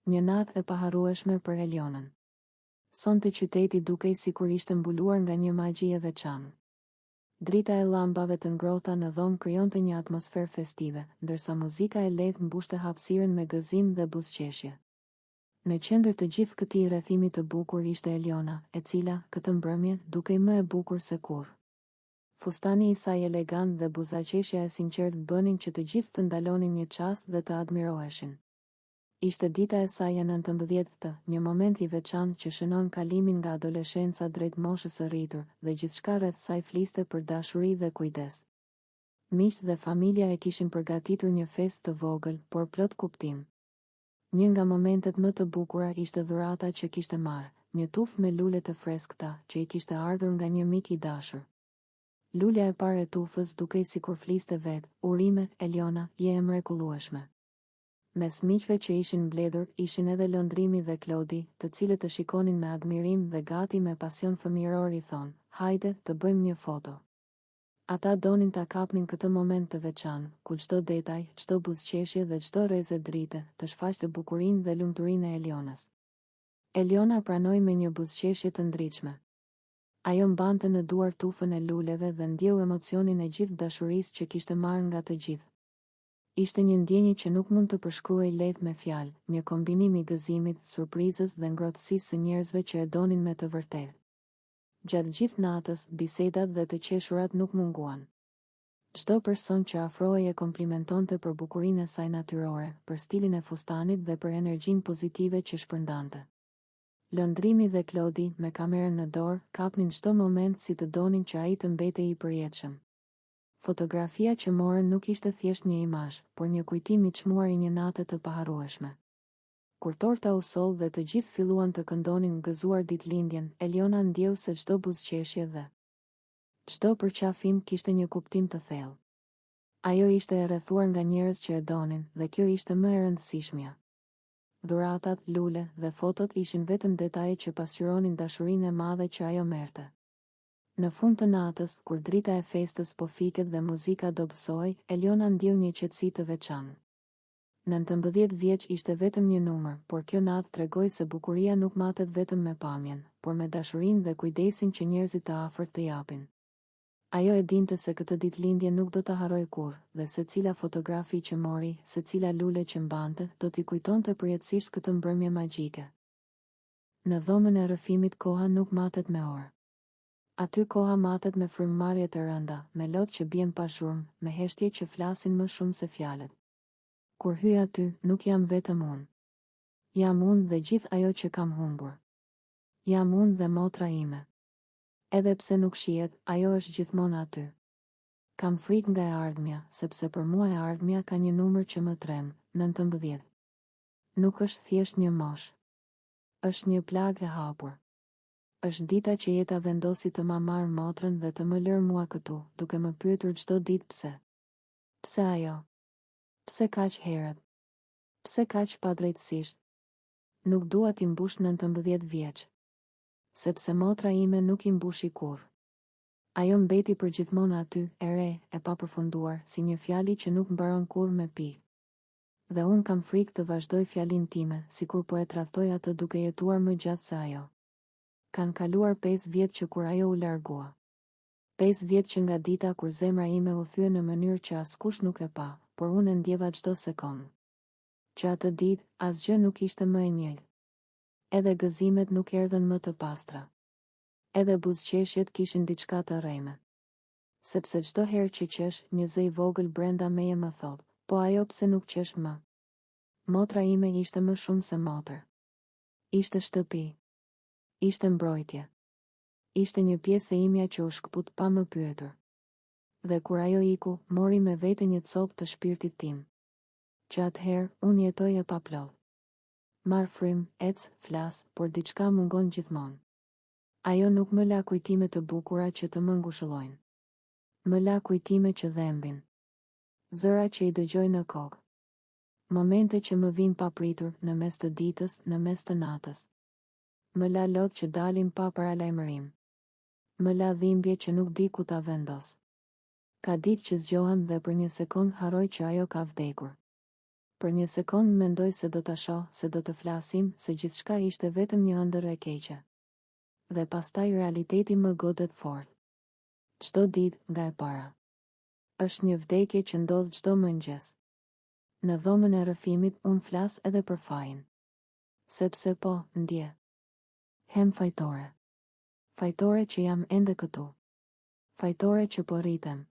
Një natë e paharrueshme për Elionën. Sonte qyteti dukej sikur ishte mbuluar nga një magji e veçantë. Drita e llambave të ngrohta në dhomë krijonte një atmosferë festive, ndërsa muzika e lehtë mbushte hapësirën me gëzim dhe buzëqeshje. Në qendër të gjithë këtij rrethimi të bukur ishte Eliona, e cila, këtë mbrëmje, dukej më e bukur se kurrë. Fustani i saj elegant dhe buzëqeshja e sinqertë bënin që të gjithë të ndalonin një çast dhe të admiroheshin. Ishte dita e saj e 19-të, një moment i veçantë që shënon kalimin nga adoleshenca drejt moshës së rritur, dhe gjithçka rreth saj fliste për dashuri dhe kujdes. Miqtë dhe familja e kishin përgatitur një festë të vogël, por plot kuptim. Një nga momentet më të bukura ishte dhurata që kishte marrë, një tufë me lule të freskëta, që i kishte ardhur nga një mik i dashur. Lulja e parë e tufës dukej sikur fliste vetë, urime, Eliona, je e mrekullueshme. Mes miqve që ishin mbledhur, ishin edhe Londrimi dhe Klodi, të cilët të shikonin me admirim dhe gati me pasion fëmijëror i thonë, hajde, të bëjmë një foto. Ata donin ta kapnin këtë moment të veçantë, ku çdo detaj, çdo buzëqeshje dhe çdo rrezë drite, të shfaqte bukurinë dhe lumturinë e Elionës. Eliona pranoi me një buzëqeshje të ndritshme. Ajo mbante në duar tufën e luleve dhe ndjeu emocionin e gjithë dashurisë që kishte marrë nga të gjithë. Ishte një ndjenjë që nuk mund të përshkruhej lehtë me fjalë, një kombinim i gëzimit, surprizës dhe ngrohtësisë së njerëzve që e donin me të vërtetë. Gjatë gjithë natës, bisedat dhe të qeshurat nuk munguan. Çdo person që afrohej e komplimentonte për bukurinë e saj natyrore, për stilin e fustanit dhe për energjinë pozitive që shpërndante. Londrimi dhe Klodi, me kamerën në dorë, kapnin çdo moment si të donin që ai të mbetej i përjetshëm. Fotografia që morën nuk ishte thjesht një imazh, por një kujtim i çmuar i një nate të paharrueshme. Kur torta u soll dhe të gjithë filluan të këndonin gëzuar ditëlindjen, Eliona ndjeu se çdo buzëqeshje dhe çdo përqafim kishte një kuptim të thellë. Ajo ishte e rrethuar nga njerëz që e donin, dhe kjo ishte më e rëndësishmja. Dhuratat, lule dhe fotot ishin vetëm detaje që pasqyronin dashurinë e madhe që ajo merrte. Në fund të natës, kur drita e festës po fiket dhe muzika dobësohej, Eliona ndjeu një qetësi të veçantë. 19 vjeç ishte vetëm një numër, por kjo natë tregoi se bukuria nuk matet vetëm me pamjen, por me dashurinë dhe kujdesin që njerëzit të afërt të japin. Ajo e dinte se këtë ditëlindje nuk do ta harroj kurrë, dhe secila fotografi që mori, secila lule që mbante, do t'i kujtonte përjetësisht këtë mbrëmje magjike. Në dhomën e rrëfimit koha nuk matet me orë. Aty koha matet me frymëmarrje të rënda, me lotë që bien pa shurmë, me heshtje që flasin më shumë se fjalët. Kur hyj aty, nuk jam vetëm unë. Jam unë dhe gjithë ajo që kam humbur. Jam unë dhe motra ime. Edhe pse nuk shihet, ajo është gjithmonë aty. Kam frikë nga e ardhmja, sepse për mua e ardhmja ka një numër që më trem, 19. Nuk është thjesht një moshë. Është një plagë e hapur. Është dita që jeta vendosi të ma marrë motrën dhe të më lërë mua këtu, duke më pyetur çdo ditë pse. Pse ajo? Pse kaq herët? Pse kaq padrejtësisht? Nuk dua t'i mbush 19 vjeç. Sepse motra ime nuk i mbushi kurrë. Ajo mbeti përgjithmonë aty, e re, e papërfunduar, si një fjali që nuk mbaron kurrë me pikë. Dhe unë kam frikë të vazhdoj fjalin time, sikur po e tradhtoj atë duke jetuar më gjatë se ajo. Kan kaluar 5 vjet që kur ajo u largua. 5 vjet që nga dita kur zemra ime u thye në mënyrë që askush nuk e pa, por unë e ndjeva çdo sekondë. Që atë ditë, asgjë nuk ishte më e njëjtë. Edhe gëzimet nuk erdhen më të pastra. Edhe buzëqeshjet kishin diçka të rreme. Sepse çdo herë që qesh, një zë i vogël brenda meje më thot, po ajo pse nuk qesh më? Motra ime ishte më shumë se motër. Ishte shtëpi. Ishte mbrojtje. Ishte një pjesë e imja që u shkput pa më pyetur. Dhe kur ajo iku, mori me vete një copë të shpirtit tim. Që atëherë, unë jetoj e paplodh. Marr frym, ec, flas, por diçka mungon gjithmonë. Ajo nuk më la kujtime të bukura që të më ngushëllojnë. Më la kujtime që dhembin. Zëra që i dëgjoj në kokë. Momente që më vijnë papritur, në mes të ditës, në mes të natës. Më la lot që dalin pa paralajmërim. Më la dhimbje që nuk di ku ta vendos. Ka ditë që zgjohem dhe për një sekond harroj që ajo ka vdekur. Për një sekond mendoj se do ta shoh, se do të flasim, se gjithçka ishte vetëm një ëndër e keqe. Dhe pastaj realiteti më godet fort. Çdo ditë nga e para. Është një vdekje që ndodh çdo mëngjes. Në dhomën e rrëfimit unë flas edhe për fajin. Sepse po, ndje. Hem fajtore. Fajtore që jam ende këtu. Fajtore që po rritem.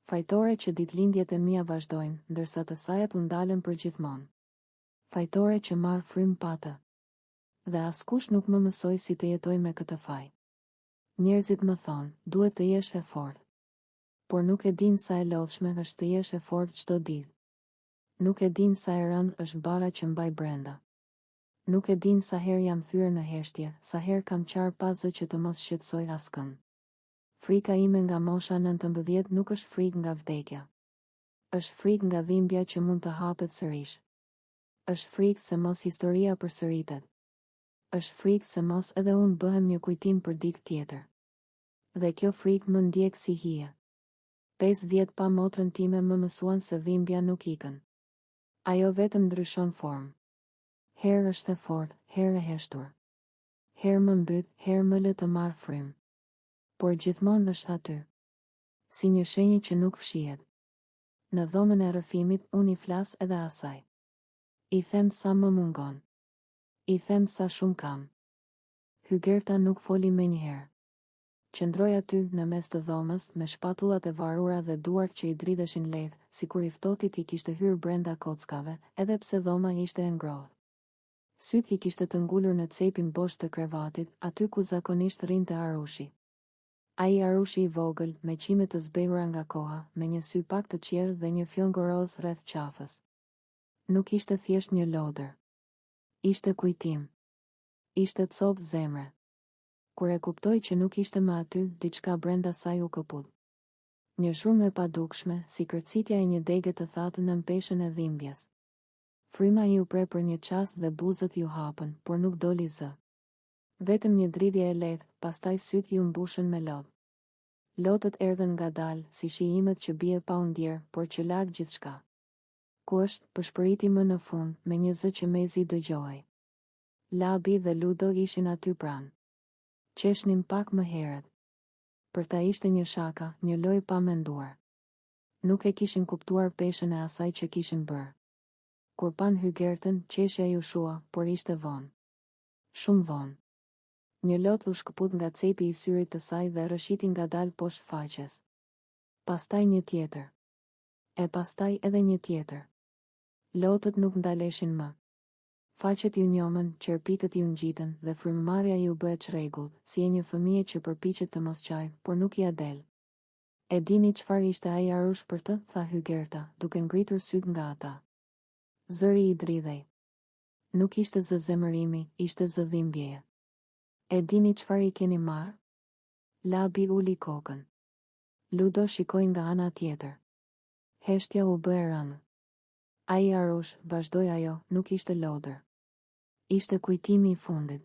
Fajtore që ditëlindjet e mia vazhdojnë, ndërsa të sajat u ndalen për gjithmonë. Fajtore që marr frym patë. Dhe askush nuk më mësoi si të jetoj me këtë faj. Njerëzit më thonë, duhet të jesh e fortë. Por nuk e din sa e lodhshme është të jesh e fortë çdo ditë. Nuk e din sa e rëndë është bara që mbaj brenda. Nuk e din sa herë jam thyer në heshtje, sa herë kam qarë pa zë që të mos shqetësoj askënd. Frika ime nga mosha 19 nuk është frikë nga vdekja. Është frikë nga dhimbja që mund të hapet sërish. Është frikë se mos historia përsëritet. Është frikë se mos edhe unë bëhem një kujtim për dikë tjetër. Dhe kjo frikë më ndjek si hije. 5 vjet pa motrën time më mësuan se dhimbja nuk ikën. Ajo vetëm ndryshon formë. Herë është e fortë, herë e heshtur. Herë më mbyt, herë më lë të marr frym. Por gjithmonë është aty. Si një shenjë që nuk fshihet. Në dhomën e rrëfimit unë i flas edhe asaj. I them sa më mungon. I them sa shumë kam. Hygerta nuk foli menjëherë. Qëndroj aty në mes të dhomës me shpatullat e varura dhe duart që i dridheshin lehtë, sikur i ftohtit i kishte hyrë brenda kockave, edhe pse dhoma ishte e ngrohtë. Syt i kishte të ngulur në cepin bosh të krevatit, aty ku zakonisht rrinte Arushi. Ai Arushi i vogël, me qime të zbehura nga koha, me një sy pak të qerë dhe një fjongo roz rreth qafës. Nuk ishte thjesht një lodër. Ishte kujtim. Ishte copë zemre. Kur e kuptoj që nuk ishte më aty, diçka brenda saj u këput. Një zhurmë e padukshme, si kërcitja e një dege të thatë në mpeshën e dhimbjes. Fryma ju pre për një qast dhe buzët ju hapën, por nuk doli zë. Vetëm një dridhje e lehtë, pastaj syt ju mbushën me lodh. Lotët erdhen ngadalë, si shijimet që bie pa u ndjer, por që lag gjithçka. Ku është, përshpëriti më në fund, me një zë që mezi dëgjohej. Labi dhe Ludo ishin aty pranë. Qeshnim pak më herët. Për ta ishte një shaka, një lojë pa menduar. Nuk e kishin kuptuar peshën e asaj që kishin bërë. Kur pan Hygertën, qeshja ju shua, por ishte vonë. Shumë vonë. Një lot u shkëput nga cepi i syrit të saj dhe rëshiti ngadalë poshtë faqes. Pastaj një tjetër. E pastaj edhe një tjetër. Lotët nuk ndaleshin më. Faqet ju njomën, qerpitët ju ngjitën dhe frymëmarrja ju bëhet çrregullt, si e një fëmije që përpiqet të mos qaj, por nuk ia del. E dini çfarë ishte ai Arush për të, tha Hygerta, duke ngritur syt nga ata. Zëri i dridhej. Nuk ishte zë zemërimi, ishte zë dhimbjeje. E dini çfarë i keni marrë? Labi uli kokën. Ludo shikoi nga ana tjetër. Heshtja u bë e rëndë. Ai Arush, vazhdoi ajo, nuk ishte lodër. Ishte kujtimi i fundit.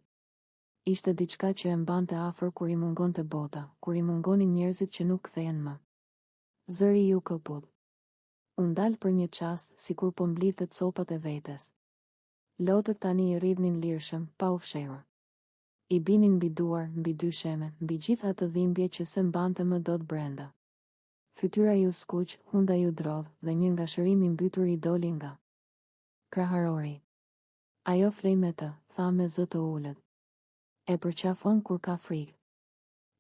Ishte diçka që e mbante afër kur i mungonte bota, kur i mungonin njerëzit që nuk kthehen më. Zëri ju këput. U ndal për një çast, sikur po mblidhet copat e vetes. Lotët tani i rridhnin lirshëm, pa u fshehur. I binin mbi duar, mbi dy sheme, mbi gjitha të dhimbje që se mbante më dot brenda. Fytyra ju skuq, hunda ju drodh, dhe një ngashërim i mbytur i doli nga kraharori. Ajo flej me të, tha me zë të ulët. E përqafon kur ka frikë.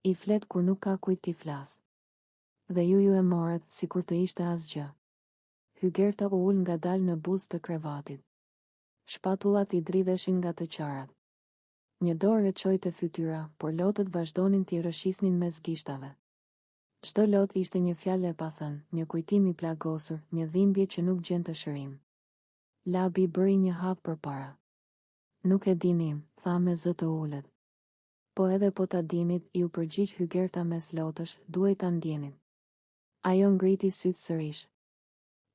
I flet kur nuk ka kujt t'i flas. Dhe ju e morët, si kur të ishte asgjë. Hygerta u ul ngadalë në buzë të krevatit. Shpatullat i dridheshin nga të qarat. Një dorë e çoi te fytyra, por lotët vazhdonin t'i rrëshisnin mes gishtave. Çdo lot ishte një fjalë e pathënë, një kujtim i plagosur, një dhimbje që nuk gjente shërim. Labi bëri një hap përpara. Nuk e dinim, tha me zë të ulët. Po edhe po ta dinit, ju përgjigj Hygerta mes lotësh, duhej ta ndjenit. Ajo ngriti sytë sërish.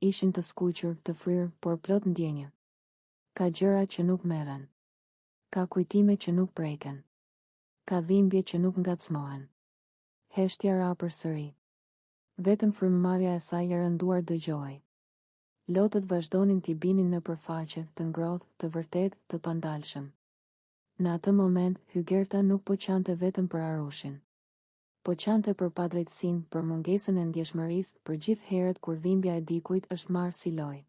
Ishin të skuqur, të fryrë, por plot ndjenjë. Ka gjëra që nuk merren. Ka kujtime që nuk preken. Ka dhimbje që nuk ngacmohen. Heshtja ra përsëri. Vetëm frymëmarrja e saj e rënduar dëgjohej. Lotët vazhdonin t'i binin në përfaqe, të ngrohtë, të vërtet, të pandalshëm. Në atë moment, Hygerta nuk po qante vetëm për Arushin. Po qante për padrejtësinë, për mungesën e ndjeshmërisë, për gjithë herët kur dhimbja e dikujt është marrë si lojë.